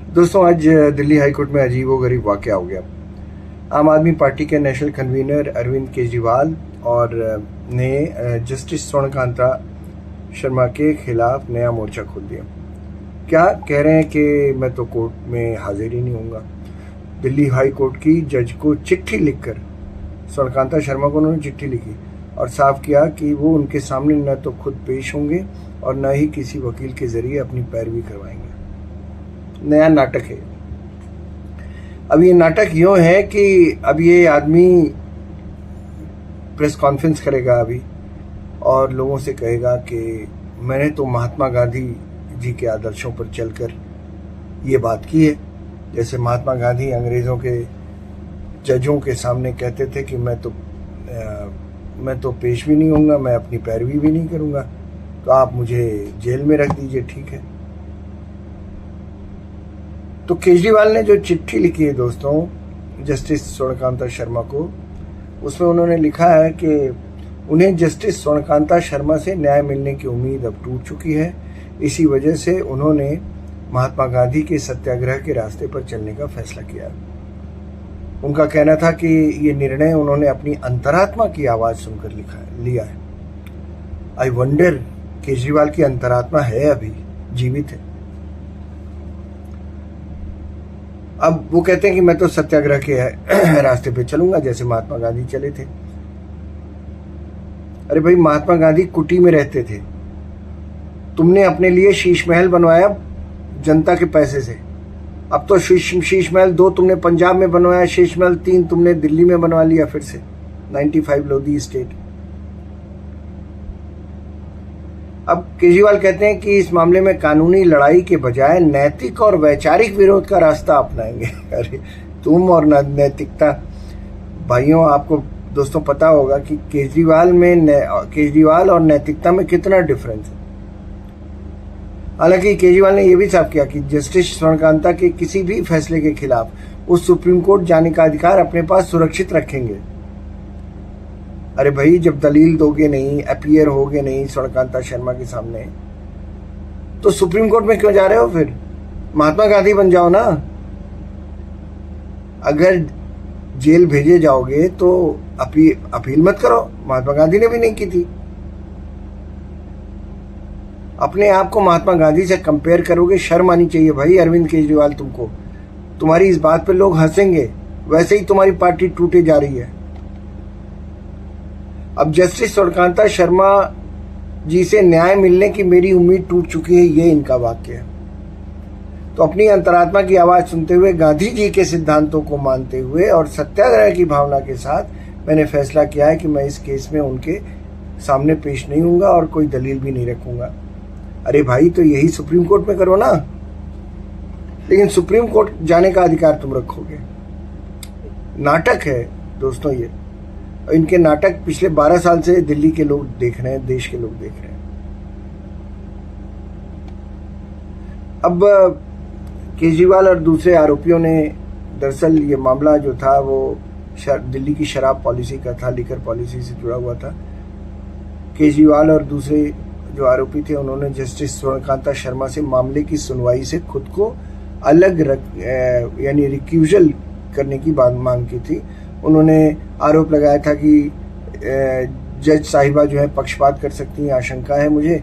दोस्तों, आज दिल्ली हाईकोर्ट में अजीबोगरीब वाक़या हो गया। आम आदमी पार्टी के नेशनल कन्वीनर अरविंद केजरीवाल और ने जस्टिस स्वर्णकांता शर्मा के खिलाफ नया मोर्चा खोल दिया। क्या कह रहे हैं कि मैं तो कोर्ट में हाजिर ही नहीं होऊंगा। दिल्ली हाई कोर्ट की जज को चिट्ठी लिखकर स्वर्णकांता शर्मा को उन्होंने चिट्ठी लिखी और साफ किया कि वो उनके सामने न तो खुद पेश होंगे और न ही किसी वकील के जरिए अपनी पैरवी करवाएंगे। नया नाटक है। अब ये नाटक यूँ है कि अब ये आदमी प्रेस कॉन्फ्रेंस करेगा अभी और लोगों से कहेगा कि मैंने तो महात्मा गांधी जी के आदर्शों पर चलकर ये बात की है। जैसे महात्मा गांधी अंग्रेज़ों के जजों के सामने कहते थे कि मैं तो पेश भी नहीं होऊंगा, मैं अपनी पैरवी भी नहीं करूंगा, तो आप मुझे जेल में रख दीजिए, ठीक है। तो केजरीवाल ने जो चिट्ठी लिखी है दोस्तों जस्टिस स्वर्णकांता शर्मा को, उसमें उन्होंने लिखा है कि उन्हें जस्टिस स्वर्णकांता शर्मा से न्याय मिलने की उम्मीद अब टूट चुकी है। इसी वजह से उन्होंने महात्मा गांधी के सत्याग्रह के रास्ते पर चलने का फैसला किया। उनका कहना था कि ये निर्णय उन्होंने अपनी अंतरात्मा की आवाज़ सुनकर लिया है। आई वंडर, केजरीवाल की अंतरात्मा है अभी जीवित है। अब वो कहते हैं कि मैं तो सत्याग्रह के रास्ते पे चलूंगा जैसे महात्मा गांधी चले थे। अरे भाई, महात्मा गांधी कुटी में रहते थे, तुमने अपने लिए शीश महल बनवाया जनता के पैसे से। अब तो शीश महल 2 तुमने पंजाब में बनवाया, शीश महल 3 तुमने दिल्ली में बनवा लिया फिर से, 95 लोधी स्टेट। अब केजरीवाल कहते हैं कि इस मामले में कानूनी लड़ाई के बजाय नैतिक और वैचारिक विरोध का रास्ता अपनाएंगे। अरे तुम और नैतिकता, भाइयों आपको दोस्तों पता होगा कि केजरीवाल और नैतिकता में कितना डिफरेंस है। हालांकि केजरीवाल ने यह भी साफ किया कि जस्टिस स्वर्णकांता के किसी भी फैसले के खिलाफ उस सुप्रीम कोर्ट जाने का अधिकार अपने पास सुरक्षित रखेंगे। अरे भाई, जब दलील दोगे नहीं, अपीयर होगे नहीं स्वर्णकांता शर्मा के सामने, तो सुप्रीम कोर्ट में क्यों जा रहे हो? फिर महात्मा गांधी बन जाओ ना। अगर जेल भेजे जाओगे तो अपील मत करो, महात्मा गांधी ने भी नहीं की थी। अपने आप को महात्मा गांधी से कंपेयर करोगे, शर्म आनी चाहिए भाई अरविंद केजरीवाल तुमको। तुम्हारी इस बात पे लोग हंसेंगे, वैसे ही तुम्हारी पार्टी टूटे जा रही है। अब जस्टिस स्वर्णकांता शर्मा जी से न्याय मिलने की मेरी उम्मीद टूट चुकी है, ये इनका वाक्य है। तो अपनी अंतरात्मा की आवाज सुनते हुए, गांधी जी के सिद्धांतों को मानते हुए और सत्याग्रह की भावना के साथ मैंने फैसला किया है कि मैं इस केस में उनके सामने पेश नहीं होऊंगा और कोई दलील भी नहीं रखूंगा। अरे भाई, तो यही सुप्रीम कोर्ट में करो ना। लेकिन सुप्रीम कोर्ट जाने का अधिकार तुम रखोगे। नाटक है दोस्तों ये। इनके नाटक पिछले 12 साल से दिल्ली के लोग देख रहे हैं, देश के लोग देख रहे हैं। अब केजरीवाल और दूसरे आरोपियों ने, दरअसल ये मामला जो था वो दिल्ली की शराब पॉलिसी का था, लिकर पॉलिसी से जुड़ा हुआ था। केजरीवाल और दूसरे जो आरोपी थे उन्होंने जस्टिस स्वर्णकांता शर्मा से मामले की सुनवाई से खुद को अलग यानी रिक्यूजल करने की मांग की थी। उन्होंने आरोप लगाया था कि जज साहिबा जो है पक्षपात कर सकती हैं, आशंका है मुझे,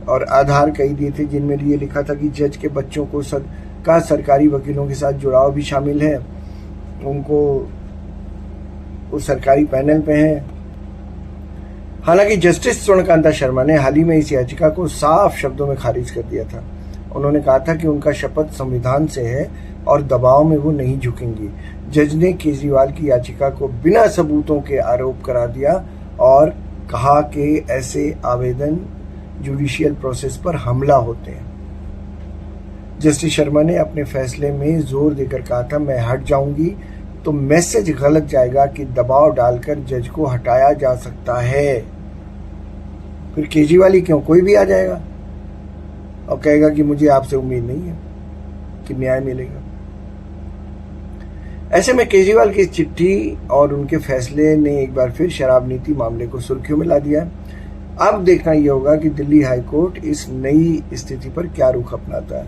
और आधार कई दिए थे जिनमें ये लिखा था कि जज के बच्चों को सरकारी वकीलों के साथ जुड़ाव भी शामिल है, उनको उस सरकारी पैनल पे हैं। हालांकि जस्टिस स्वर्णकांता शर्मा ने हाल ही में इस याचिका को साफ शब्दों में खारिज कर दिया था। उन्होंने कहा था कि उनका शपथ संविधान से है और दबाव में वो नहीं झुकेंगी। जज ने केजरीवाल की याचिका को बिना सबूतों के आरोप करार दिया और कहा कि ऐसे आवेदन जुडिशियल प्रोसेस पर हमला होते हैं। जस्टिस शर्मा ने अपने फैसले में जोर देकर कहा था, मैं हट जाऊंगी तो मैसेज गलत जाएगा कि दबाव डालकर जज को हटाया जा सकता है। फिर केजरीवाल ही क्यों, कोई भी आ जाएगा और कहेगा कि मुझे आपसे उम्मीद नहीं है कि न्याय मिलेगा। ऐसे में केजरीवाल की चिट्ठी और उनके फैसले ने एक बार फिर शराब नीति मामले को सुर्खियों में ला दिया। अब देखना यह होगा कि दिल्ली हाईकोर्ट इस नई स्थिति पर क्या रुख अपनाता है।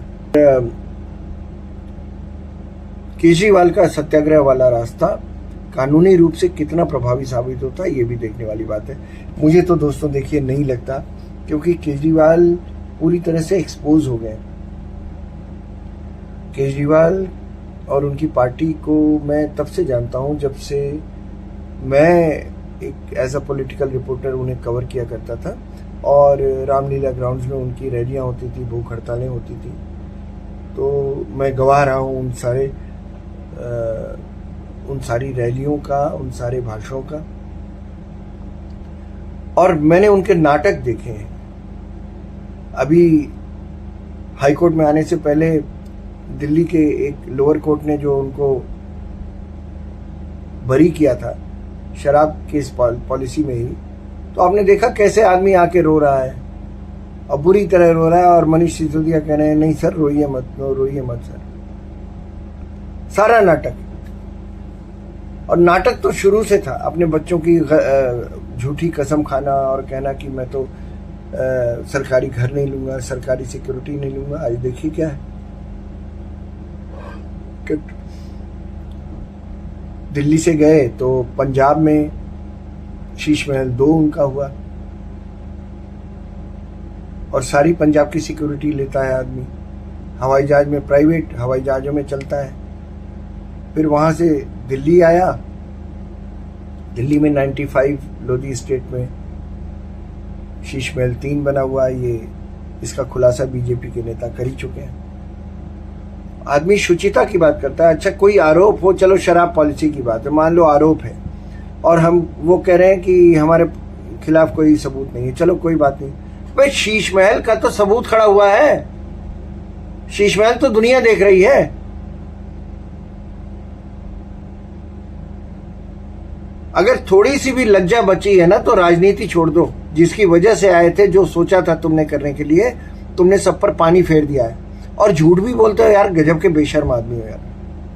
केजरीवाल का सत्याग्रह वाला रास्ता कानूनी रूप से कितना प्रभावी साबित होता है, ये भी देखने वाली बात है। मुझे तो दोस्तों देखिए नहीं लगता, क्योंकि केजरीवाल पूरी तरह से एक्सपोज हो गए। केजरीवाल और उनकी पार्टी को मैं तब से जानता हूं जब से मैं एक एज अ पॉलिटिकल रिपोर्टर उन्हें कवर किया करता था, और रामलीला ग्राउंड्स में उनकी रैलियां होती थी, भूख हड़तालें होती थी, तो मैं गवाह रहा हूं उन सारी रैलियों का, उन सारे भाषणों का, और मैंने उनके नाटक देखे हैं। अभी हाईकोर्ट में आने से पहले दिल्ली के एक लोअर कोर्ट ने जो उनको बरी किया था शराब केस पॉलिसी में ही, तो आपने देखा कैसे आदमी आके रो रहा है, और बुरी तरह रो रहा है, और मनीष सिसोदिया कह रहे हैं नहीं सर रोइए मत, रोइए मत सर। सारा नाटक, और नाटक तो शुरू से था। अपने बच्चों की झूठी कसम खाना और कहना कि मैं तो सरकारी घर नहीं लूंगा, सरकारी सिक्योरिटी नहीं लूंगा। आज देखिए क्या है, दिल्ली से गए तो पंजाब में शीश महल 2 उनका हुआ, और सारी पंजाब की सिक्योरिटी लेता है आदमी। हवाई जहाज में, प्राइवेट हवाई जहाजों में चलता है। फिर वहां से दिल्ली आया, दिल्ली में 95 लोधी स्टेट में शीश महल 3 बना हुआ। ये इसका खुलासा बीजेपी के नेता कर ही चुके हैं। आदमी शुचिता की बात करता है। अच्छा कोई आरोप हो, चलो शराब पॉलिसी की बात है, मान लो आरोप है, और हम वो कह रहे हैं कि हमारे खिलाफ कोई सबूत नहीं है, चलो कोई बात नहीं। भाई शीश महल का तो सबूत खड़ा हुआ है, शीश महल तो दुनिया देख रही है। अगर थोड़ी सी भी लज्जा बची है ना, तो राजनीति छोड़ दो। जिसकी वजह से आए थे, जो सोचा था तुमने करने के लिए, तुमने सब पर पानी फेर दिया है। और झूठ भी बोलते हो यार, गजब के बेशर्म आदमी हो यार।